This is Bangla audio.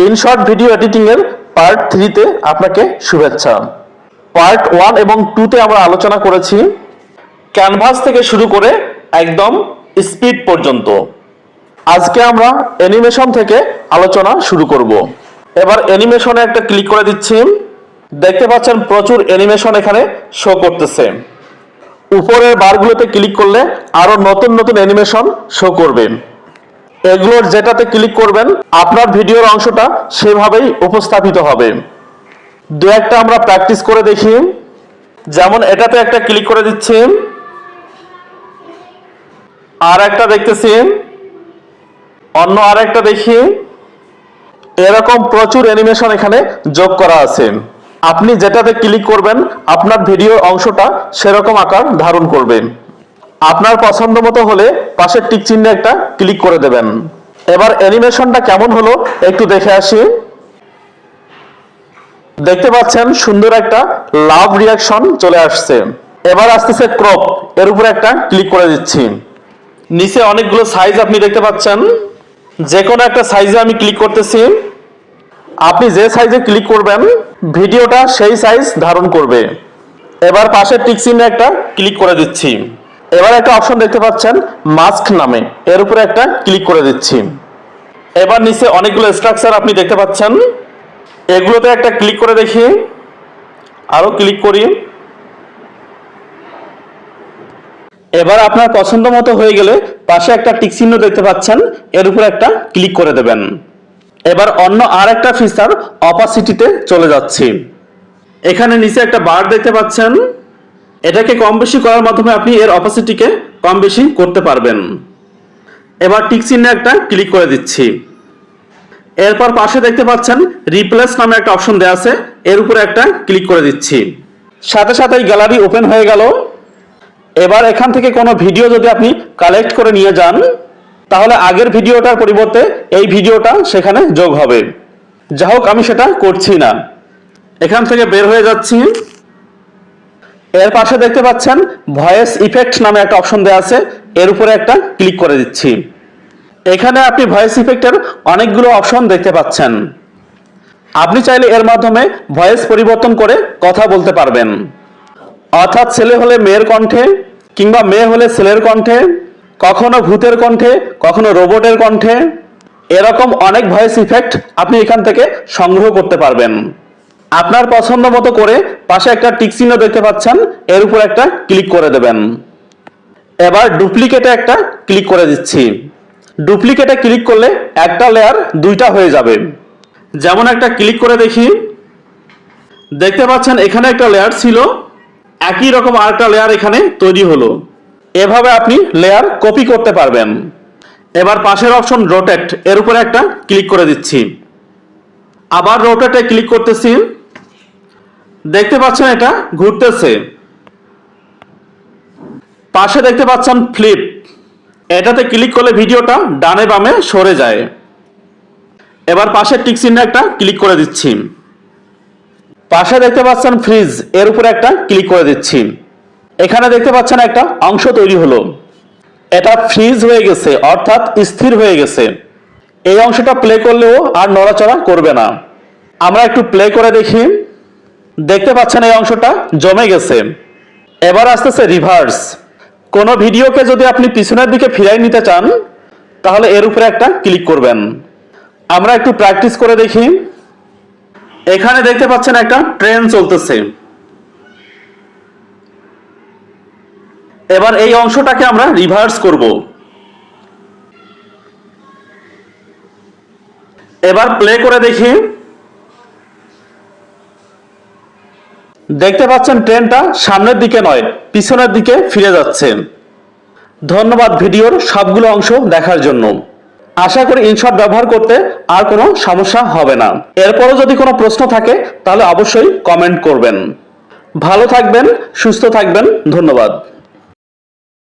ইনশর্ট ভিডিও এডিটিং এর পার্ট 3 তে আপনাকে শুভেচ্ছা। পার্ট 1 এবং 2 তে আমরা আলোচনা করেছি ক্যানভাস থেকে শুরু করে একদম স্পিড পর্যন্ত। আজকে আমরা অ্যানিমেশন থেকে আলোচনা শুরু করব। এবার অ্যানিমেশনে একটা ক্লিক করে দিচ্ছি। দেখতে পাচ্ছেন প্রচুর অ্যানিমেশন এখানে শো করতেছে। উপরের বারগুলোতে ক্লিক করলে আরো নতুন নতুন অ্যানিমেশন শো করবে। এগুলোর যেটাতে ক্লিক করবেন আপনার ভিডিওর অংশটা সেভাবেই উপস্থাপিত হবে। দু একটা আমরা প্র্যাকটিস করে দেখি। যেমন এটাতে একটা ক্লিক করে দিচ্ছি, আর একটা দেখতেছি, অন্য আর একটা দেখি। এরকম প্রচুর অ্যানিমেশন এখানে যোগ করা আছে। আপনি যেটাতে ক্লিক করবেন আপনার ভিডিওর অংশটা সেরকম আকার ধারণ করবে। আপনার পছন্দ মতো হলে পাশের টিক চিহ্নে একটা ক্লিক করে দেবেন। এবার অ্যানিমেশনটা কেমন হলো একটু দেখে আসি। দেখতে পাচ্ছেন সুন্দর একটা লাভ রিয়াকশন চলে আসছে। এবার আসতেছে ক্রপ, এর উপরে একটা ক্লিক করে দিচ্ছি। নিচে অনেকগুলো সাইজ আপনি দেখতে পাচ্ছেন। যে কোনো একটা সাইজে আমি ক্লিক করতেছি। আপনি যে সাইজে ক্লিক করবেন ভিডিওটা সেই সাইজ ধারণ করবে। এবার পাশের টিক চিহ্নে একটা ক্লিক করে দিচ্ছি। এবার একটা অপশন দেখতে পাচ্ছেন মাস্ক নামে, এর উপরে একটা ক্লিক করে দিচ্ছি। এবার নিচে অনেকগুলো স্ট্রাকচার আপনি দেখতে পাচ্ছেন। এগুলোতে একটা ক্লিক করে দেখি, আরো ক্লিক করি। এবার আপনার পছন্দ মতো হয়ে গেলে পাশে একটা টিক চিহ্ন দেখতে পাচ্ছেন, এর উপরে একটা ক্লিক করে দেবেন। এবার অন্য আর একটা ফিচার অপাসিটিতে চলে যাচ্ছি। এখানে নিচে একটা বার দেখতে পাচ্ছেন। এটাকে কম বেশি করার মাধ্যমে আপনি এর অপাসিটিকে কম বেশি করতে পারবেন। এবার টিক চিহ্নে একটা ক্লিক করে দিচ্ছি। এরপর পাশে দেখতে পাচ্ছেন রিপ্লেস নামে একটা অপশন দেওয়া আছে, এর উপরে একটা ক্লিক করে দিচ্ছি। সাথে সাথে গ্যালারি ওপেন হয়ে গেল। এবার এখান থেকে কোনো ভিডিও যদি আপনি কালেক্ট করে নিয়ে যান তাহলে আগের ভিডিওটার পরিবর্তে এই ভিডিওটা সেখানে যোগ হবে। যা হোক আমি সেটা করছি না, এখান থেকে বের হয়ে যাচ্ছি। এর পাশে দেখতে পাচ্ছেন ভয়েস ইফেক্ট নামে একটা অপশন দেওয়া আছে, এর উপরে একটা ক্লিক করে দিচ্ছি। এখানে আপনি ভয়েস ইফেক্টের অনেকগুলো অপশন দেখতে পাচ্ছেন। আপনি চাইলে এর মাধ্যমে ভয়েস পরিবর্তন করে কথা বলতে পারবেন। অর্থাৎ ছেলে হলে মেয়ের কণ্ঠে, কিংবা মেয়ে হলে ছেলের কণ্ঠে, কখনো ভূতের কণ্ঠে, কখনো রোবটের কণ্ঠে, এরকম অনেক ভয়েস ইফেক্ট আপনি এখান থেকে সংগ্রহ করতে পারবেন। আপনার পছন্দ মতো করে পাশে একটা টিক চিহ্ন দেখতে পাচ্ছেন, এর উপর একটা ক্লিক করে দেবেন। এবার ডুপ্লিকেটে একটা ক্লিক করে দিচ্ছি। ডুপ্লিকেটে ক্লিক করলে একটা লেয়ার দুইটা হয়ে যাবে। যেমন একটা ক্লিক করে দেখি। দেখতে পাচ্ছেন এখানে একটা লেয়ার ছিল, একই রকম আরেকটা লেয়ার এখানে তৈরি হলো। এভাবে আপনি লেয়ার কপি করতে পারবেন। এবার পাশের অপশন রোটেট, এর উপরে একটা ক্লিক করে দিচ্ছি। আবার রোটেটে ক্লিক করতেছি। দেখতে পাচ্ছেন এটা ঘুরতেছে। পাশে দেখতে পাচ্ছেন ফ্লিপ, এটাতে ক্লিক করলে ভিডিওটা ডানে বামে সরে যায়। এবার পাশের টিক চিহ্নে একটা ক্লিক করে দিচ্ছি। পাশে দেখতে পাচ্ছেন ফ্রিজ, এর উপরে একটা ক্লিক করে দিচ্ছি। এখানে দেখতে পাচ্ছেন একটা অংশ তৈরি হলো। এটা ফ্রিজ হয়ে গেছে, অর্থাৎ স্থির হয়ে গেছে। এই অংশটা প্লে করলেও আর নড়াচড়া করবে না। আমরা একটু প্লে করে দেখি। দেখতে পাচ্ছেন এই অংশটা জমে গেছে। এবার আসতেছে রিভার্স। কোনো ভিডিওকে যদি আপনি পিছনের দিকে ফিরাই নিতে চান তাহলে এর উপরে একটা ক্লিক করবেন। আমরা একটু প্র্যাকটিস করে দেখি। এখানে দেখতে পাচ্ছেন একটা ট্রেন চলতেছে। এবার এই অংশটাকে আমরা রিভার্স করব। এবার প্লে করে দেখি। দেখতে পাচ্ছেন ট্রেনটা সামনের দিকে নয় পিছনের দিকে ফিরে যাচ্ছে। ধন্যবাদ ভিডিওর সবগুলো অংশ দেখার জন্য। আশা করি ইনশর্ট ব্যবহার করতে আর কোনো সমস্যা হবে না। এরপরও যদি কোনো প্রশ্ন থাকে তাহলে অবশ্যই কমেন্ট করবেন। ভালো থাকবেন, সুস্থ থাকবেন। ধন্যবাদ।